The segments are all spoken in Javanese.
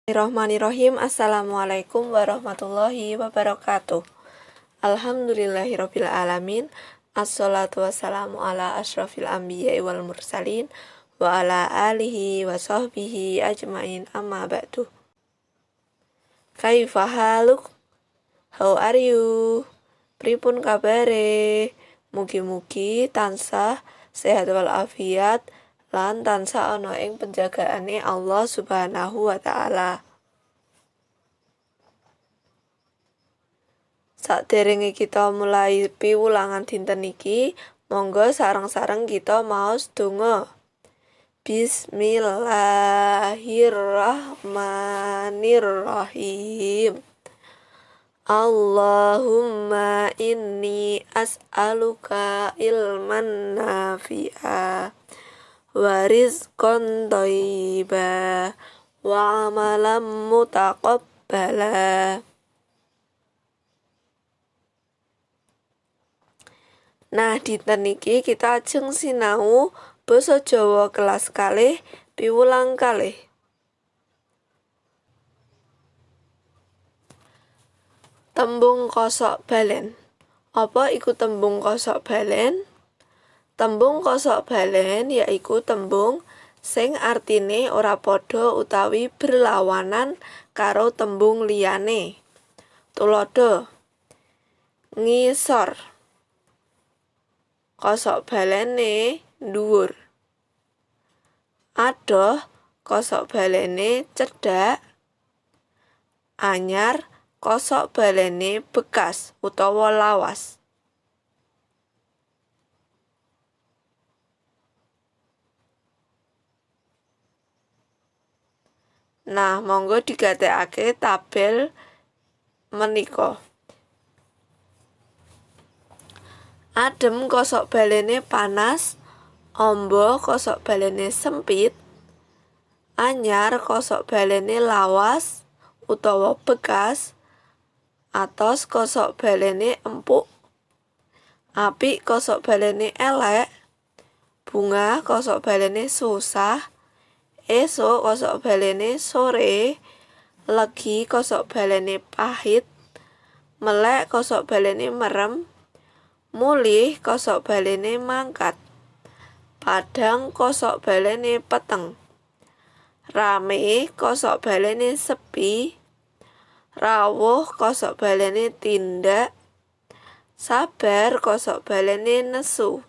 Bismillahirrahmanirrahim. Assalamualaikum warahmatullahi wabarakatuh. Alhamdulillahirabbil alamin. Assalatu wassalamu ala asyrafil anbiya'i wal mursalin wa ala alihi wa sahbihi ajmain, amma ba'du. Kaifa haluk? How are you? Pripun kabare? Mugi-mugi tansah sehat wal afiat lan tansah ana ing penjagaane Allah Subhanahu wa taala. Saderenge kita mulai piwulangan dinten iki, monggo sareng-sareng kita maos donga. Bismillahirrahmanirrahim. Allahumma inni as'aluka ilman nafi'a wa rizqan thayyiba wa amalan mutaqabbala. Nah, dinten iki kita ajeng sinau basa Jawa kelas kalih piwulang kalih. Tembung kosok balen. Apa iku tembung kosok balen? Tembung kosok balen yaiku tembung sing artine ora padha utawi berlawanan karo tembung liyane. Tuladha: ngisor, kosok balene dhuwur. Adoh, kosok balene cedhak. Anyar, kosok balene bekas utawa lawas. Nah, monggo digatekake tabel menika. Adem, kosok balene panas. Amba, kosok balene sempit. Anyar, kosok balene lawas utawa bekas. Atos, kosok balene empuk. Apik, kosok balene elek. Bunga, kosok balene susah. Esuk, kosok balene sore. Legi, kosok balene pahit. Melek, kosok balene merem. Mulih, kosok balene mangkat. Padang, kosok balene peteng. Rame, kosok balene sepi. Rawuh, kosok balene tindak. Sabar, kosok balene nesu.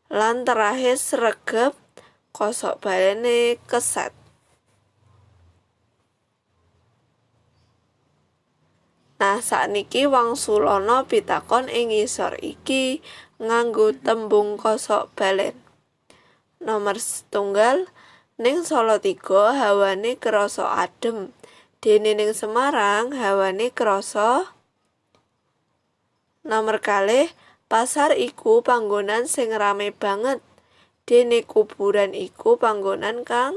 Lan terakhir sregep, kosok balene keset. Nah, sakniki wangsulana pitakon ing ngisor iki nganggo tembung kosok balen. Nomor 1, ning Salatiga hawane krasa adem. Dene ning Semarang hawane krasa. Nomor 2, pasar iku panggonan sing rame banget. Dene kuburan iku panggonan kang.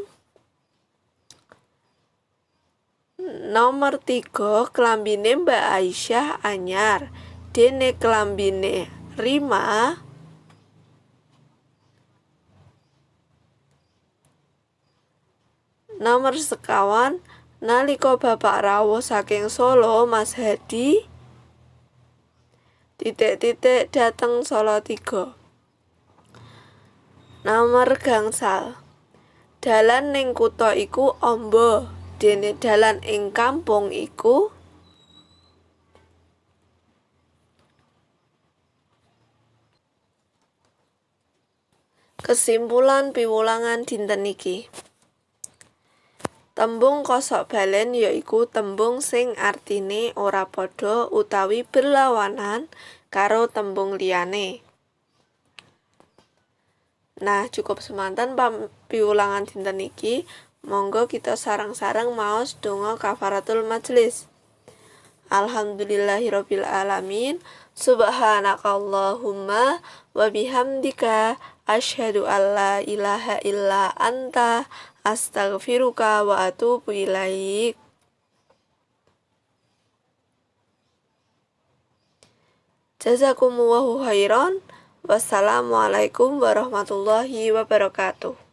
Nomor 3, klambine Mbak Aisyah anyar. Dene klambine Rima. Nomor 4, nalika bapak rawuh saking Solo Mas Hadi dateng Salatiga. Nomor gangsal, dalan ning kutha iku amba. Dene dalan ing kampung iku. Kesimpulan piwulangan dinten iki. Tembung kosok balen yaiku tembung sing artine ora padha utawi berlawanan karo tembung liyane. Nah, cukup semanten piwulangan dinten iki. Monggo kita sareng-sareng maos donga kafaratul majelis. Alhamdulillahirabbil alamin. Subhanakallahumma wa bihamdika asyhadu alla ilaha illa anta astaghfiruka wa atubu ilaik. Jazakumullahu khairan. Wassalamualaikum warahmatullahi wabarakatuh.